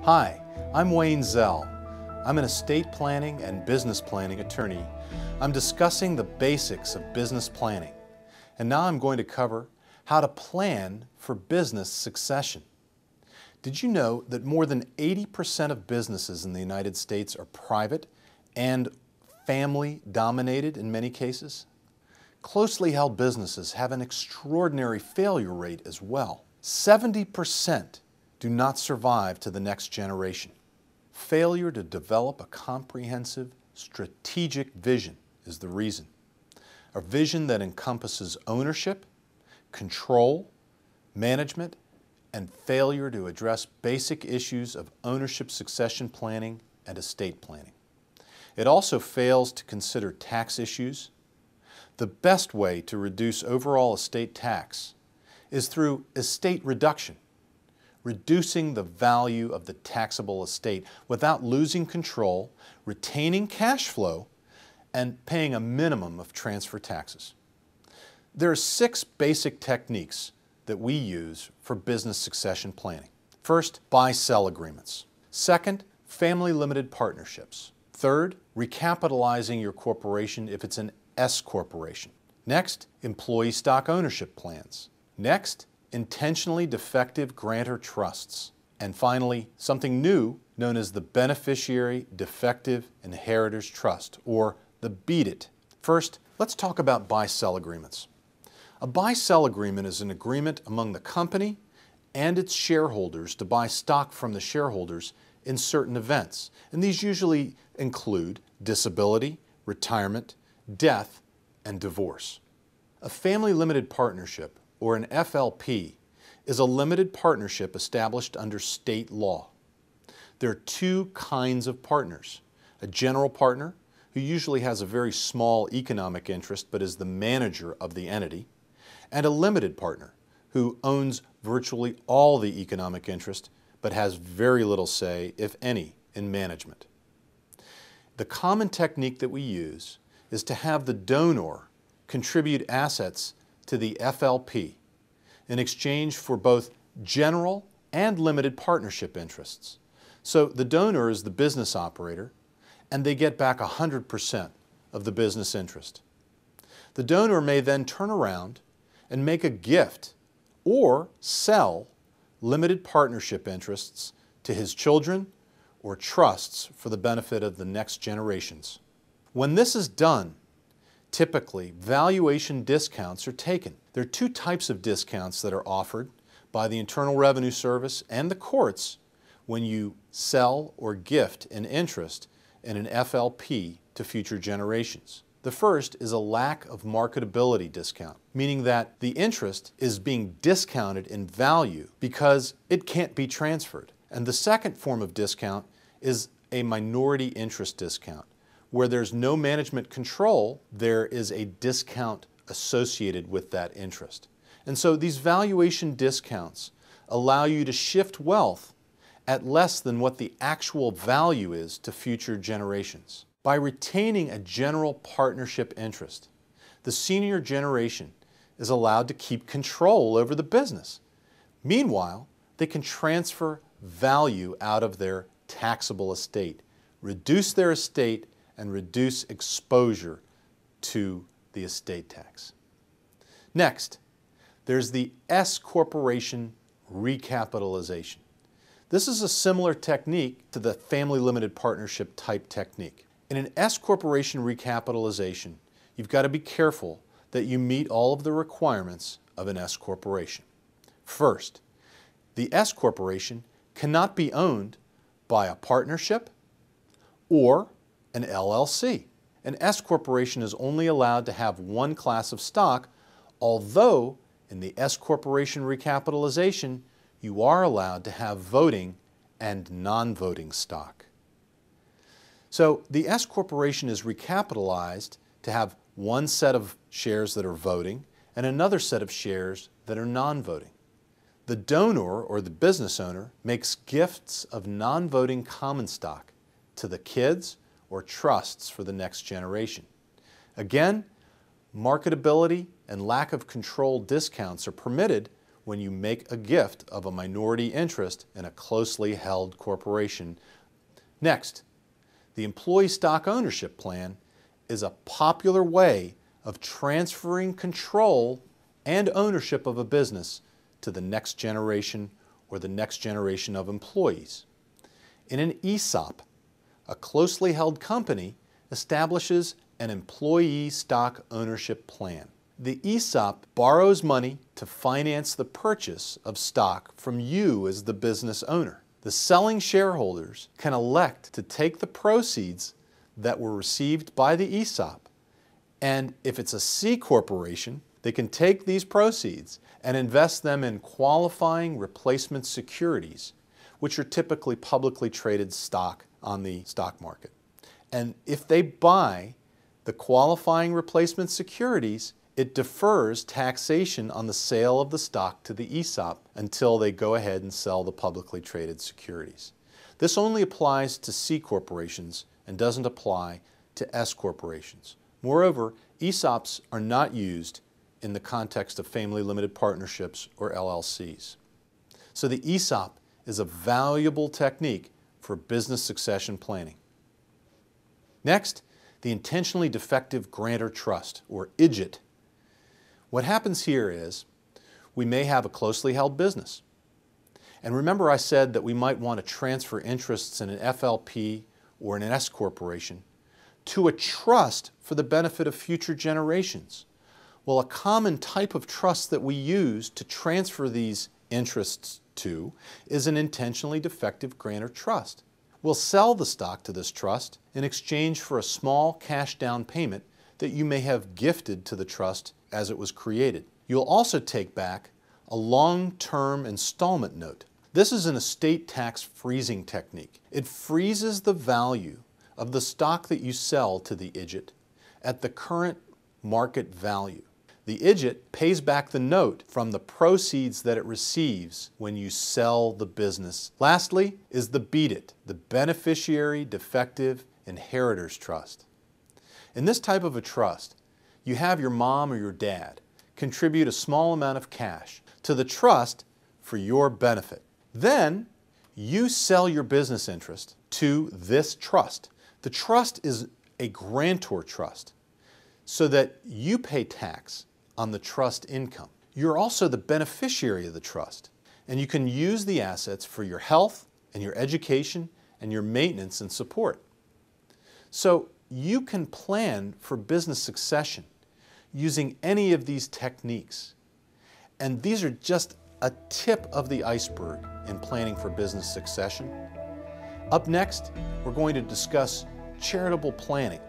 Hi, I'm Wayne Zell. I'm an estate planning and business planning attorney. I'm discussing the basics of business planning, and now I'm going to cover how to plan for business succession. Did you know that more than 80% of businesses in the United States are private and family dominated in many cases? Closely held businesses have an extraordinary failure rate as well. 70% do not survive to the next generation. Failure to develop a comprehensive, strategic vision is the reason. A vision that encompasses ownership, control, management, and failure to address basic issues of ownership succession planning and estate planning. It also fails to consider tax issues. The best way to reduce overall estate tax is through estate reduction, reducing the value of the taxable estate without losing control, retaining cash flow, and paying a minimum of transfer taxes. There are 6 basic techniques that we use for business succession planning. First, buy-sell agreements. Second, family limited partnerships. Third, recapitalizing your corporation if it's an S corporation. Next, employee stock ownership plans. Next, intentionally defective grantor trusts. And finally, something new known as the Beneficiary Defective Inheritors Trust, or the BEAT IT. First, let's talk about buy-sell agreements. A buy-sell agreement is an agreement among the company and its shareholders to buy stock from the shareholders in certain events. And these usually include disability, retirement, death, and divorce. A family limited partnership, or an FLP, is a limited partnership established under state law. There are 2 kinds of partners: a general partner, who usually has a very small economic interest but is the manager of the entity, and a limited partner, who owns virtually all the economic interest but has very little say, if any, in management. The common technique that we use is to have the donor contribute assets to the FLP in exchange for both general and limited partnership interests. So the donor is the business operator, and they get back 100% of the business interest. The donor may then turn around and make a gift or sell limited partnership interests to his children or trusts for the benefit of the next generations. When this is done, typically valuation discounts are taken. There are 2 types of discounts that are offered by the Internal Revenue Service and the courts when you sell or gift an interest in an FLP to future generations. The first is a lack of marketability discount, meaning that the interest is being discounted in value because it can't be transferred. And the second form of discount is a minority interest discount. Where there's no management control, there is a discount associated with that interest. And so these valuation discounts allow you to shift wealth at less than what the actual value is to future generations. By retaining a general partnership interest, the senior generation is allowed to keep control over the business. Meanwhile, they can transfer value out of their taxable estate, reduce their estate, and reduce exposure to the estate tax. Next, there's the S corporation recapitalization. This is a similar technique to the family limited partnership type technique. In an S corporation recapitalization, you've got to be careful that you meet all of the requirements of an S corporation. First, the S corporation cannot be owned by a partnership or an LLC. An S corporation is only allowed to have 1 class of stock, although in the S corporation recapitalization, you are allowed to have voting and non-voting stock. So the S corporation is recapitalized to have 1 set of shares that are voting and another set of shares that are non-voting. The donor, or the business owner, makes gifts of non-voting common stock to the kids or trusts for the next generation. Again, marketability and lack of control discounts are permitted when you make a gift of a minority interest in a closely held corporation. Next, the employee stock ownership plan is a popular way of transferring control and ownership of a business to the next generation or the next generation of employees. In an ESOP, a closely held company establishes an employee stock ownership plan. The ESOP borrows money to finance the purchase of stock from you as the business owner. The selling shareholders can elect to take the proceeds that were received by the ESOP, and if it's a C corporation, they can take these proceeds and invest them in qualifying replacement securities, which are typically publicly traded stock on the stock market. And if they buy the qualifying replacement securities, it defers taxation on the sale of the stock to the ESOP until they go ahead and sell the publicly traded securities. This only applies to C corporations and doesn't apply to S corporations. Moreover, ESOPs are not used in the context of family limited partnerships or LLCs. So the ESOP is a valuable technique for business succession planning. Next, the intentionally defective grantor trust, or IDGIT. What happens here is we may have a closely held business. And remember I said that we might want to transfer interests in an FLP or in an S corporation to a trust for the benefit of future generations. Well, a common type of trust that we use to transfer these interests to is an intentionally defective grantor trust. We'll sell the stock to this trust in exchange for a small cash down payment that you may have gifted to the trust as it was created. You'll also take back a long-term installment note. This is an estate tax freezing technique. It freezes the value of the stock that you sell to the IDGIT at the current market value. The IDGIT pays back the note from the proceeds that it receives when you sell the business. Lastly is the BEAT-IT, the Beneficiary Defective Inheritors Trust. In this type of a trust, you have your mom or your dad contribute a small amount of cash to the trust for your benefit. Then you sell your business interest to this trust. The trust is a grantor trust so that you pay tax on the trust income. You're also the beneficiary of the trust, and you can use the assets for your health and your education and your maintenance and support. So you can plan for business succession using any of these techniques. And these are just a tip of the iceberg in planning for business succession. Up next, we're going to discuss charitable planning.